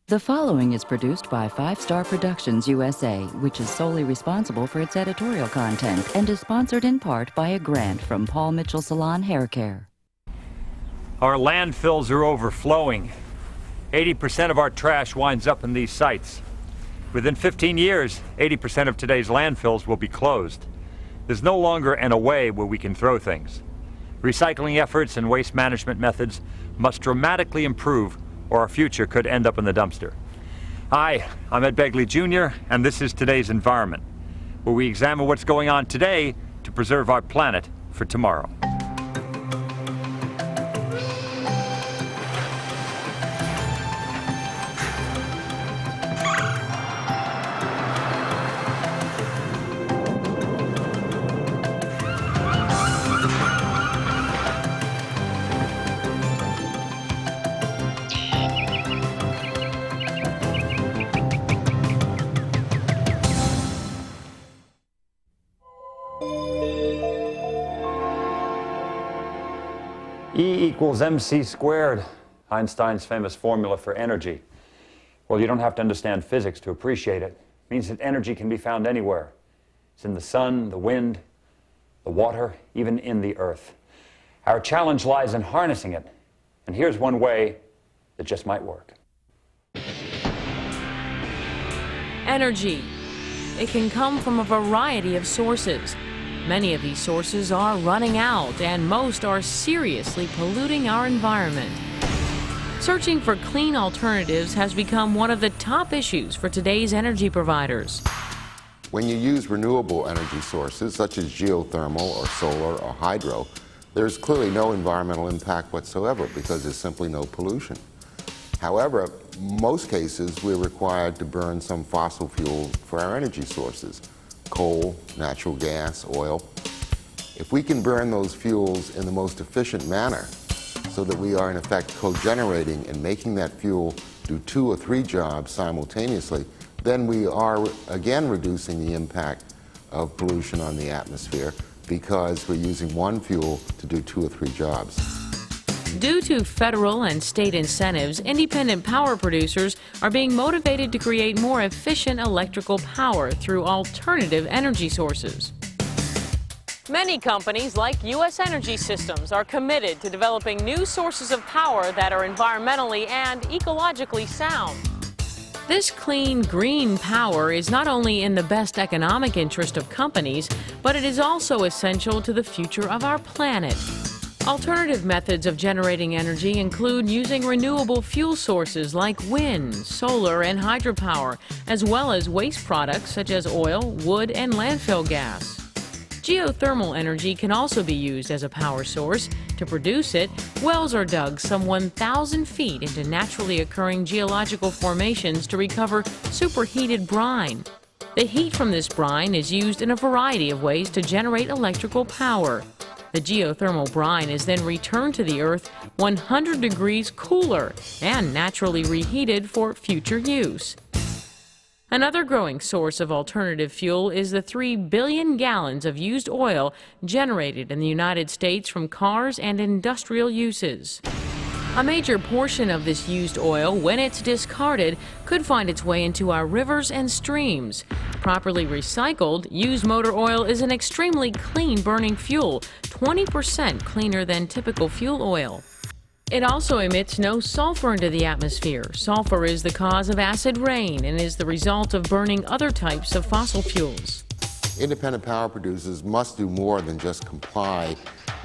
The following is produced by 5 Star Productions USA, which is solely responsible for its editorial content and is sponsored in part by a grant from Paul Mitchell Salon Hair Care. Our landfills are overflowing. 80% of our trash winds up in these sites. Within 15 years, 80% of today's landfills will be closed. There's no longer an away where we can throw things. Recycling efforts and waste management methods must dramatically improve, or our future could end up in the dumpster. Hi, I'm Ed Begley Jr., and this is Today's Environment, where we examine what's going on today to preserve our planet for tomorrow. E equals mc squared, Einstein's famous formula for energy. Well, you don't have to understand physics to appreciate it. It means that energy can be found anywhere. It's in the sun, the wind, the water, even in the earth. Our challenge lies in harnessing it. And here's one way that just might work. Energy. It can come from a variety of sources. Many of these sources are running out, and most are seriously polluting our environment. Searching for clean alternatives has become one of the top issues for today's energy providers. When you use renewable energy sources, such as geothermal or solar or hydro, there's clearly no environmental impact whatsoever because there's simply no pollution. However, most cases we're required to burn some fossil fuel for our energy sources. Coal, natural gas, oil. If we can burn those fuels in the most efficient manner so that we are in effect co-generating and making that fuel do 2 or 3 jobs simultaneously, then we are again reducing the impact of pollution on the atmosphere because we're using one fuel to do 2 or 3 jobs. Due to federal and state incentives, independent power producers are being motivated to create more efficient electrical power through alternative energy sources. Many companies like U.S. Energy Systems are committed to developing new sources of power that are environmentally and ecologically sound. This clean, green power is not only in the best economic interest of companies, but it is also essential to the future of our planet. Alternative methods of generating energy include using renewable fuel sources like wind, solar, and hydropower, as well as waste products such as oil, wood, and landfill gas. Geothermal energy can also be used as a power source. To produce it, wells are dug some 1,000 feet into naturally occurring geological formations to recover superheated brine. The heat from this brine is used in a variety of ways to generate electrical power. The geothermal brine is then returned to the earth 100 degrees cooler and naturally reheated for future use. Another growing source of alternative fuel is the 3 billion gallons of used oil generated in the United States from cars and industrial uses. A major portion of this used oil, when it's discarded, could find its way into our rivers and streams. Properly recycled, used motor oil is an extremely clean burning fuel, 20% cleaner than typical fuel oil. It also emits no sulfur into the atmosphere. Sulfur is the cause of acid rain and is the result of burning other types of fossil fuels. Independent power producers must do more than just comply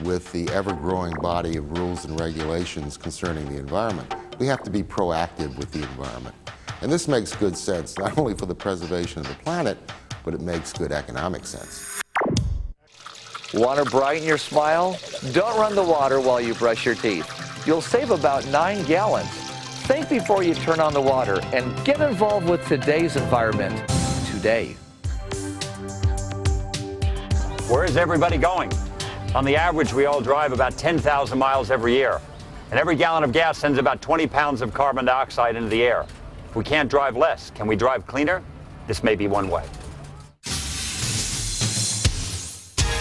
with the ever-growing body of rules and regulations concerning the environment. We have to be proactive with the environment. And this makes good sense, not only for the preservation of the planet, but it makes good economic sense. Want to brighten your smile? Don't run the water while you brush your teeth. You'll save about 9 gallons. Think before you turn on the water and get involved with today's environment today. Where is everybody going? On the average, we all drive about 10,000 miles every year. And every gallon of gas sends about 20 pounds of carbon dioxide into the air. If we can't drive less, can we drive cleaner? This may be one way.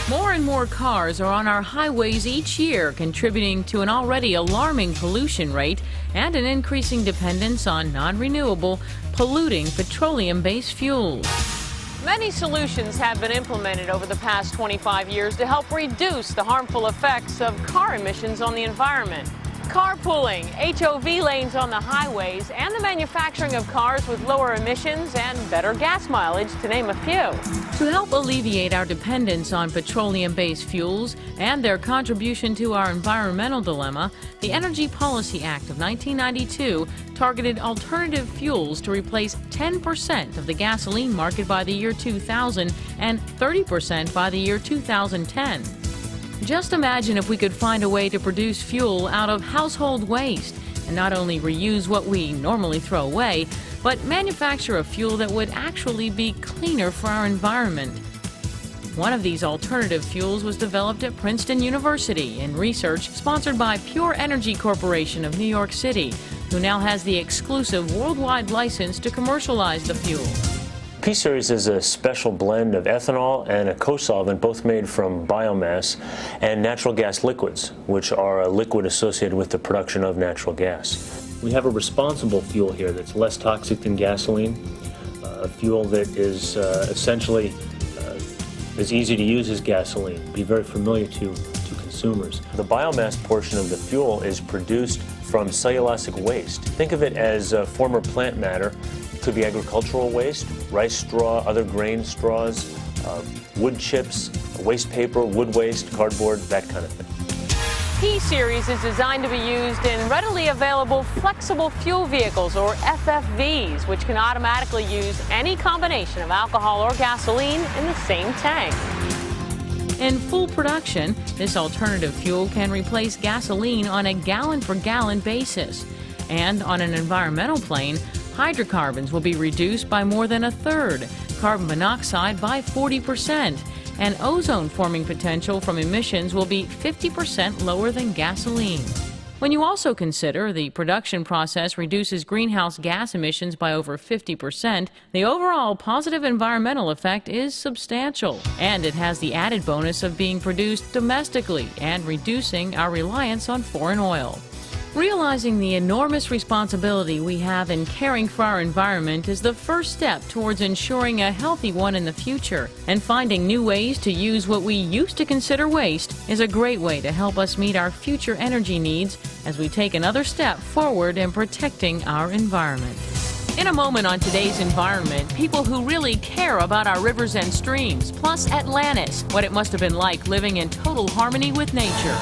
More and more cars are on our highways each year, contributing to an already alarming pollution rate and an increasing dependence on non-renewable, polluting petroleum-based fuels. Many solutions have been implemented over the past 25 years to help reduce the harmful effects of car emissions on the environment. Carpooling, HOV lanes on the highways, and the manufacturing of cars with lower emissions and better gas mileage, to name a few. To help alleviate our dependence on petroleum-based fuels and their contribution to our environmental dilemma, the Energy Policy Act of 1992 targeted alternative fuels to replace 10% of the gasoline market by the year 2000 and 30% by the year 2010. Just imagine if we could find a way to produce fuel out of household waste and not only reuse what we normally throw away, but manufacture a fuel that would actually be cleaner for our environment. One of these alternative fuels was developed at Princeton University in research sponsored by Pure Energy Corporation of New York City, who now has the exclusive worldwide license to commercialize the fuel. P-Series is a special blend of ethanol and a co-solvent, both made from biomass, and natural gas liquids, which are a liquid associated with the production of natural gas. We have a responsible fuel here that's less toxic than gasoline, a fuel that is essentially as easy to use as gasoline, be very familiar to consumers. The biomass portion of the fuel is produced from cellulosic waste. Think of it as former plant matter. Could be agricultural waste, rice straw, other grain straws, wood chips, waste paper, wood waste, cardboard, that kind of thing. P-Series is designed to be used in readily available flexible fuel vehicles, or FFVs, which can automatically use any combination of alcohol or gasoline in the same tank. In full production, this alternative fuel can replace gasoline on a gallon-for-gallon basis. And on an environmental plane, hydrocarbons will be reduced by more than a third, carbon monoxide by 40%, and ozone forming potential from emissions will be 50% lower than gasoline. When you also consider the production process reduces greenhouse gas emissions by over 50%, the overall positive environmental effect is substantial, and it has the added bonus of being produced domestically and reducing our reliance on foreign oil. Realizing the enormous responsibility we have in caring for our environment is the first step towards ensuring a healthy one in the future. And finding new ways to use what we used to consider waste is a great way to help us meet our future energy needs as we take another step forward in protecting our environment. In a moment on Today's Environment, people who really care about our rivers and streams, plus Atlantis, what it must have been like living in total harmony with nature.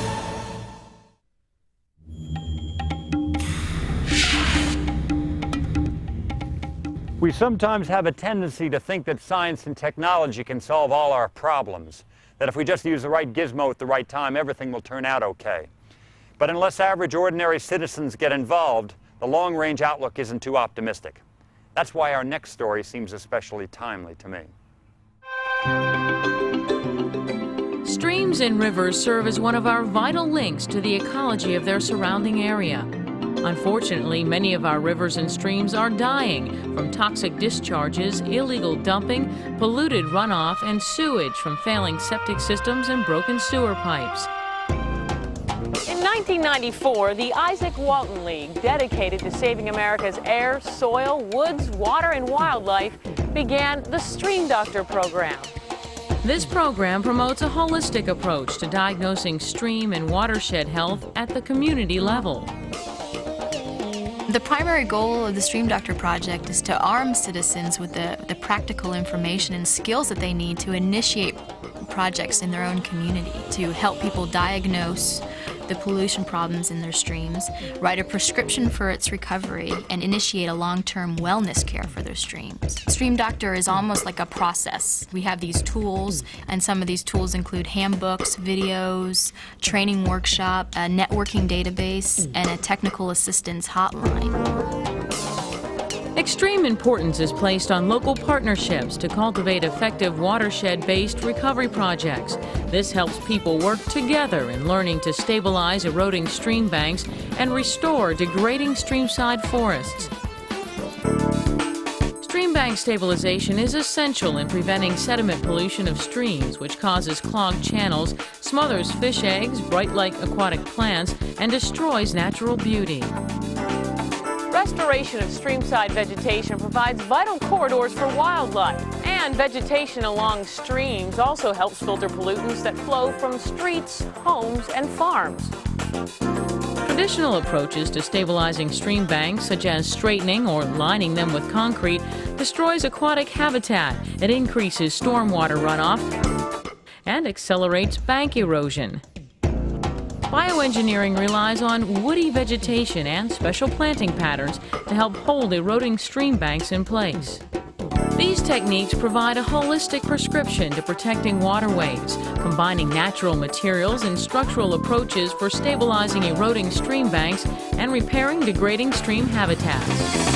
We sometimes have a tendency to think that science and technology can solve all our problems, that if we just use the right gizmo at the right time, everything will turn out okay. But unless average, ordinary citizens get involved, the long-range outlook isn't too optimistic. That's why our next story seems especially timely to me. Streams and rivers serve as one of our vital links to the ecology of their surrounding area. Unfortunately, many of our rivers and streams are dying from toxic discharges, illegal dumping, polluted runoff, and sewage from failing septic systems and broken sewer pipes. In 1994, the Isaac Walton League, dedicated to saving America's air, soil, woods, water, and wildlife, began the Stream Doctor program. This program promotes a holistic approach to diagnosing stream and watershed health at the community level. The primary goal of the Stream Doctor project is to arm citizens with the practical information and skills that they need to initiate projects in their own community, to help people diagnose the pollution problems in their streams, write a prescription for its recovery, and initiate a long-term wellness care for their streams. Stream Doctor is almost like a process. We have these tools, and some of these tools include handbooks, videos, training workshop, a networking database, and a technical assistance hotline. Extreme importance is placed on local partnerships to cultivate effective watershed-based recovery projects. This helps people work together in learning to stabilize eroding stream banks and restore degrading streamside forests. Stream bank stabilization is essential in preventing sediment pollution of streams, which causes clogged channels, smothers fish eggs, blight-like aquatic plants, and destroys natural beauty. restoration of streamside vegetation provides vital corridors for wildlife, and vegetation along streams also helps filter pollutants that flow from streets, homes, and farms. Traditional approaches to stabilizing stream banks, such as straightening or lining them with concrete, destroys aquatic habitat. It increases stormwater runoff and accelerates bank erosion. Bioengineering relies on woody vegetation and special planting patterns to help hold eroding stream banks in place. These techniques provide a holistic prescription to protecting waterways, combining natural materials and structural approaches for stabilizing eroding stream banks and repairing degrading stream habitats.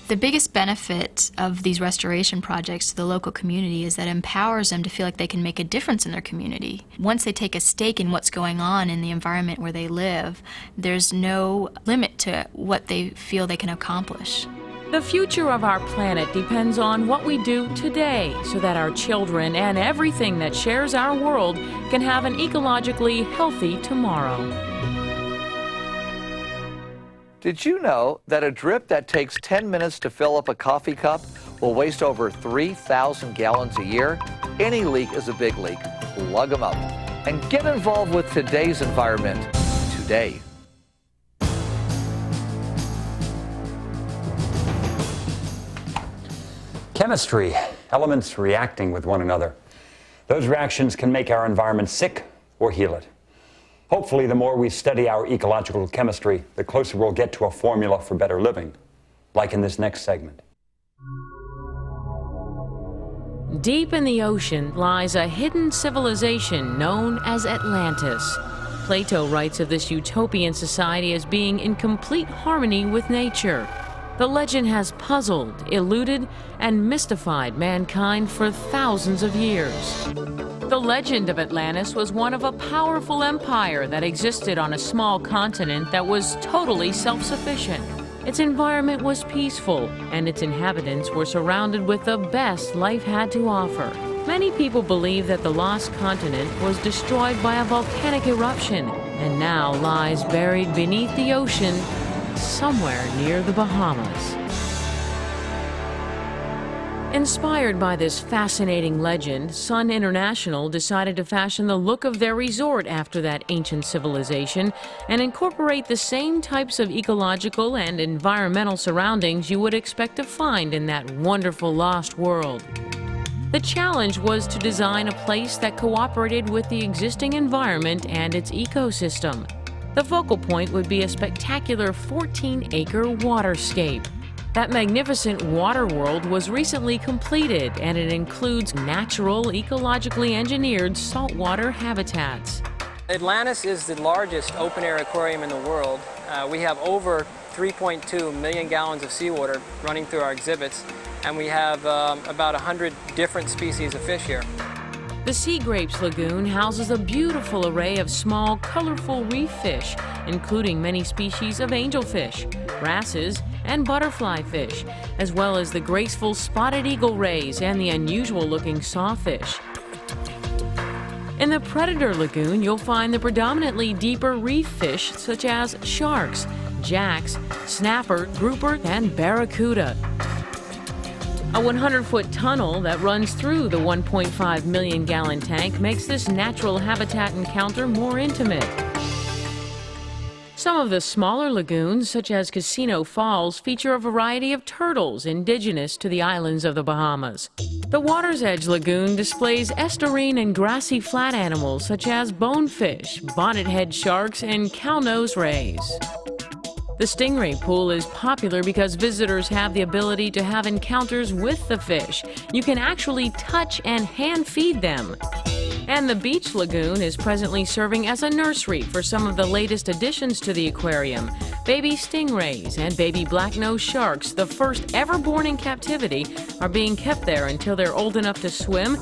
The biggest benefit of these restoration projects to the local community is that it empowers them to feel like they can make a difference in their community. Once they take a stake in what's going on in the environment where they live, there's no limit to what they feel they can accomplish. The future of our planet depends on what we do today so that our children and everything that shares our world can have an ecologically healthy tomorrow. Did you know that a drip that takes 10 minutes to fill up a coffee cup will waste over 3,000 gallons a year? Any leak is a big leak. Plug them up and get involved with today's environment today. Chemistry, elements reacting with one another. Those reactions can make our environment sick or heal it. Hopefully, the more we study our ecological chemistry, the closer we'll get to a formula for better living, like in this next segment. Deep in the ocean lies a hidden civilization known as Atlantis. Plato writes of this utopian society as being in complete harmony with nature. The legend has puzzled, eluded, and mystified mankind for thousands of years. The legend of Atlantis was one of a powerful empire that existed on a small continent that was totally self-sufficient. Its environment was peaceful, and its inhabitants were surrounded with the best life had to offer. Many people believe that the lost continent was destroyed by a volcanic eruption and now lies buried beneath the ocean somewhere near the Bahamas. Inspired by this fascinating legend, Sun International decided to fashion the look of their resort after that ancient civilization and incorporate the same types of ecological and environmental surroundings you would expect to find in that wonderful lost world. The challenge was to design a place that cooperated with the existing environment and its ecosystem. The focal point would be a spectacular 14-acre waterscape. That magnificent water world was recently completed, and it includes natural, ecologically engineered saltwater habitats. Atlantis is the largest open-air aquarium in the world. We have over 3.2 million gallons of seawater running through our exhibits, and we have about 100 different species of fish here. The Sea Grapes Lagoon houses a beautiful array of small, colorful reef fish, including many species of angelfish, wrasses, and butterfly fish, as well as the graceful spotted eagle rays and the unusual-looking sawfish. In the Predator Lagoon, you'll find the predominantly deeper reef fish such as sharks, jacks, snapper, grouper, and barracuda. A 100-foot tunnel that runs through the 1.5 million gallon tank makes this natural habitat encounter more intimate. Some of the smaller lagoons, such as Casino Falls, feature a variety of turtles indigenous to the islands of the Bahamas. The Water's Edge Lagoon displays estuarine and grassy flat animals such as bonefish, bonnethead sharks, and cow-nose rays. The Stingray Pool is popular because visitors have the ability to have encounters with the fish. You can actually touch and hand feed them. And the Beach Lagoon is presently serving as a nursery for some of the latest additions to the aquarium. Baby stingrays and baby black-nosed sharks, the first ever born in captivity, are being kept there until they're old enough to swim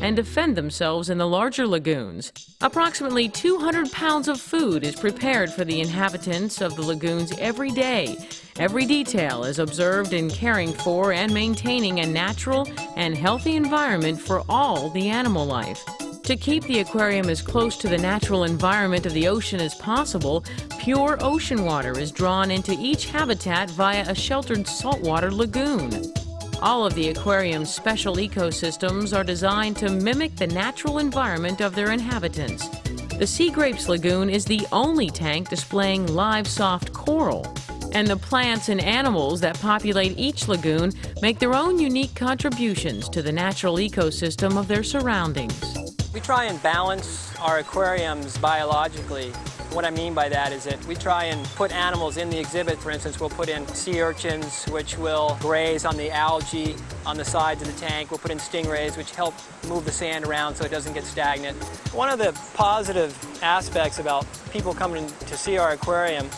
and defend themselves in the larger lagoons. Approximately 200 pounds of food is prepared for the inhabitants of the lagoons every day. Every detail is observed in caring for and maintaining a natural and healthy environment for all the animal life. To keep the aquarium as close to the natural environment of the ocean as possible, pure ocean water is drawn into each habitat via a sheltered saltwater lagoon. All of the aquarium's special ecosystems are designed to mimic the natural environment of their inhabitants. The Sea Grapes Lagoon is the only tank displaying live soft coral, and the plants and animals that populate each lagoon make their own unique contributions to the natural ecosystem of their surroundings. We try and balance our aquariums biologically. What I mean by that is that we try and put animals in the exhibit. For instance, we'll put in sea urchins, which will graze on the algae on the sides of the tank. We'll put in stingrays, which help move the sand around so it doesn't get stagnant. One of the positive aspects about people coming to see our aquarium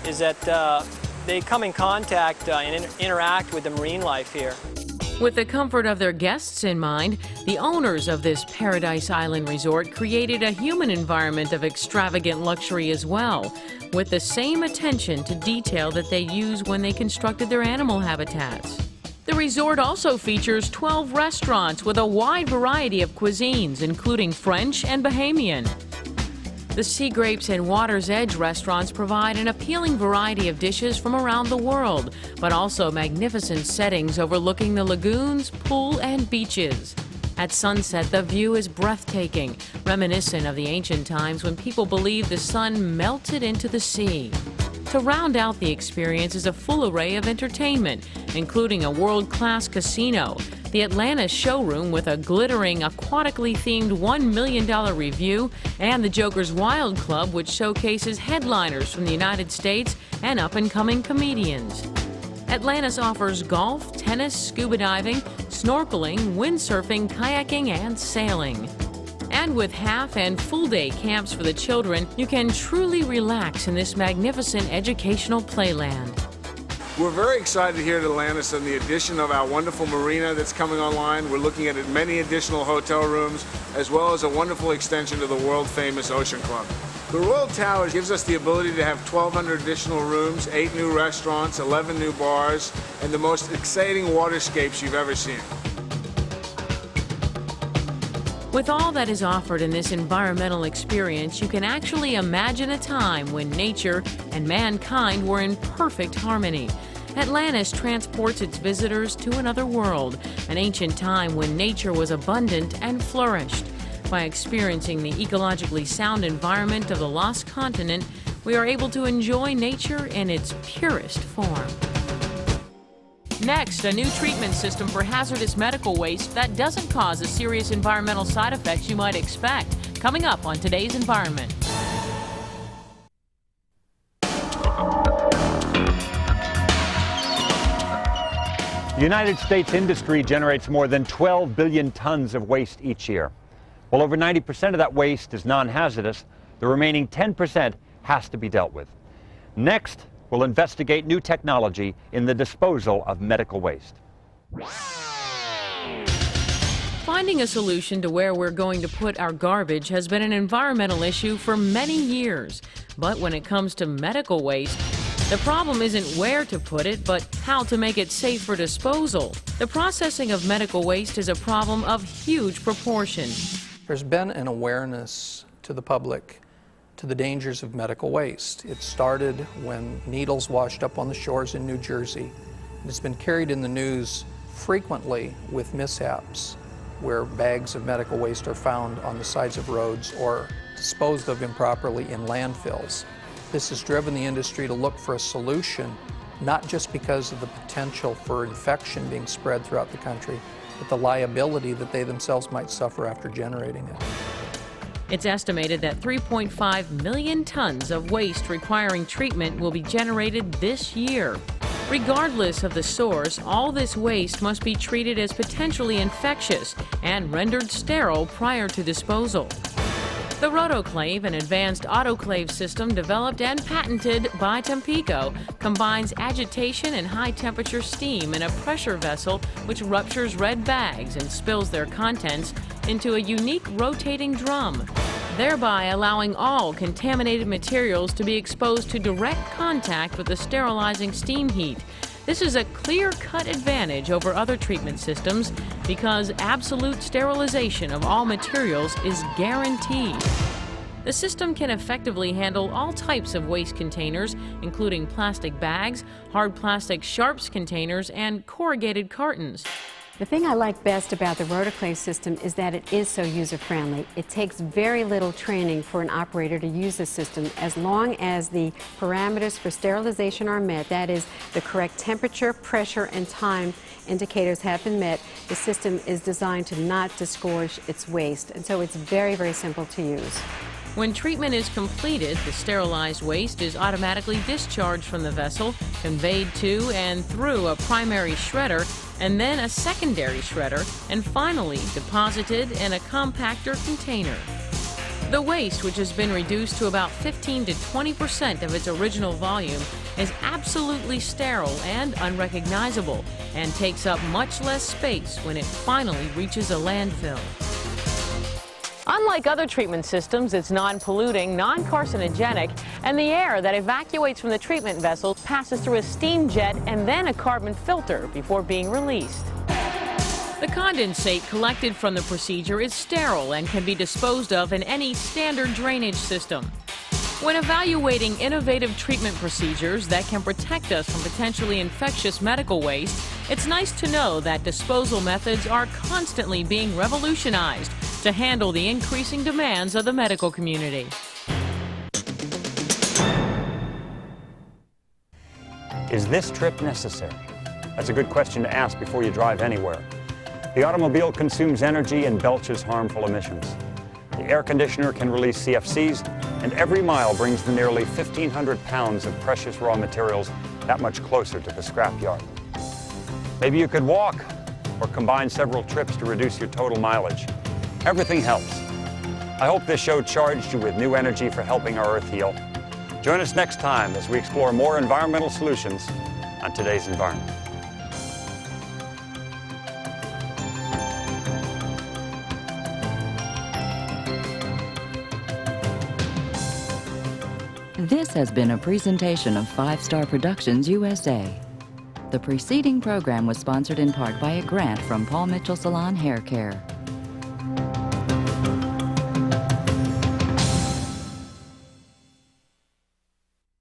is that they come in contact and interact with the marine life here. With the comfort of their guests in mind, the owners of this Paradise Island resort created a human environment of extravagant luxury as well, with the same attention to detail that they used when they constructed their animal habitats. The resort also features 12 restaurants with a wide variety of cuisines, including French and Bahamian. The Sea Grapes and Water's Edge restaurants provide an appealing variety of dishes from around the world, but also magnificent settings overlooking the lagoons, pool, and beaches. At sunset, the view is breathtaking, reminiscent of the ancient times when people believed the sun melted into the sea. To round out the experience is a full array of entertainment, including a world-class casino, the Atlantis showroom with a glittering, aquatically themed $1 million review, and the Joker's Wild Club, which showcases headliners from the United States and up-and-coming comedians. Atlantis offers golf, tennis, scuba diving, snorkeling, windsurfing, kayaking, and sailing. And with half and full-day camps for the children, you can truly relax in this magnificent educational playland. We're very excited here at Atlantis on the addition of our wonderful marina that's coming online. We're looking at many additional hotel rooms, as well as a wonderful extension to the world-famous Ocean Club. The Royal Tower gives us the ability to have 1,200 additional rooms, 8 new restaurants, 11 new bars, and the most exciting waterscapes you've ever seen. With all that is offered in this environmental experience, you can actually imagine a time when nature and mankind were in perfect harmony. Atlantis transports its visitors to another world, an ancient time when nature was abundant and flourished. By experiencing the ecologically sound environment of the lost continent, we are able to enjoy nature in its purest form. Next, a new treatment system for hazardous medical waste that doesn't cause the serious environmental side effects you might expect. Coming up on Today's Environment. The United States industry generates more than 12 billion tons of waste each year. While over 90% of that waste is non-hazardous, the remaining 10% has to be dealt with. Next, we'll investigate new technology in the disposal of medical waste. Finding a solution to where we're going to put our garbage has been an environmental issue for many years. But when it comes to medical waste, the problem isn't where to put it, but how to make it safe for disposal. The processing of medical waste is a problem of huge proportion. There's been an awareness to the public to the dangers of medical waste. It started when needles washed up on the shores in New Jersey. It's been carried in the news frequently with mishaps where bags of medical waste are found on the sides of roads or disposed of improperly in landfills. This has driven the industry to look for a solution, not just because of the potential for infection being spread throughout the country, but the liability that they themselves might suffer after generating it. It's estimated that 3.5 million tons of waste requiring treatment will be generated this year. Regardless of the source, all this waste must be treated as potentially infectious and rendered sterile prior to disposal. The Rotoclave, an advanced autoclave system developed and patented by Tampico, combines agitation and high-temperature steam in a pressure vessel which ruptures red bags and spills their contents into a unique rotating drum, thereby allowing all contaminated materials to be exposed to direct contact with the sterilizing steam heat. This is a clear-cut advantage over other treatment systems because absolute sterilization of all materials is guaranteed. The system can effectively handle all types of waste containers, including plastic bags, hard plastic sharps containers, and corrugated cartons. The thing I like best about the Rotoclave system is that it is so user-friendly. It takes very little training for an operator to use the system as long as the parameters for sterilization are met, that is, the correct temperature, pressure, and time indicators have been met. The system is designed to not disgorge its waste, and so it's very, very simple to use. When treatment is completed, the sterilized waste is automatically discharged from the vessel, conveyed to and through a primary shredder, and then a secondary shredder, and finally deposited in a compactor container. The waste, which has been reduced to about 15 to 20% of its original volume, is absolutely sterile and unrecognizable, and takes up much less space when it finally reaches a landfill. Unlike other treatment systems, it's non-polluting, non-carcinogenic, and the air that evacuates from the treatment vessel passes through a steam jet and then a carbon filter before being released. The condensate collected from the procedure is sterile and can be disposed of in any standard drainage system. When evaluating innovative treatment procedures that can protect us from potentially infectious medical waste, it's nice to know that disposal methods are constantly being revolutionized to handle the increasing demands of the medical community. Is this trip necessary? That's a good question to ask before you drive anywhere. The automobile consumes energy and belches harmful emissions. The air conditioner can release CFCs, and every mile brings the nearly 1,500 pounds of precious raw materials that much closer to the scrapyard. Maybe you could walk or combine several trips to reduce your total mileage. Everything helps. I hope this show charged you with new energy for helping our Earth heal. Join us next time as we explore more environmental solutions on Today's Environment. This has been a presentation of 5 Star Productions USA. The preceding program was sponsored in part by a grant from Paul Mitchell Salon Hair Care.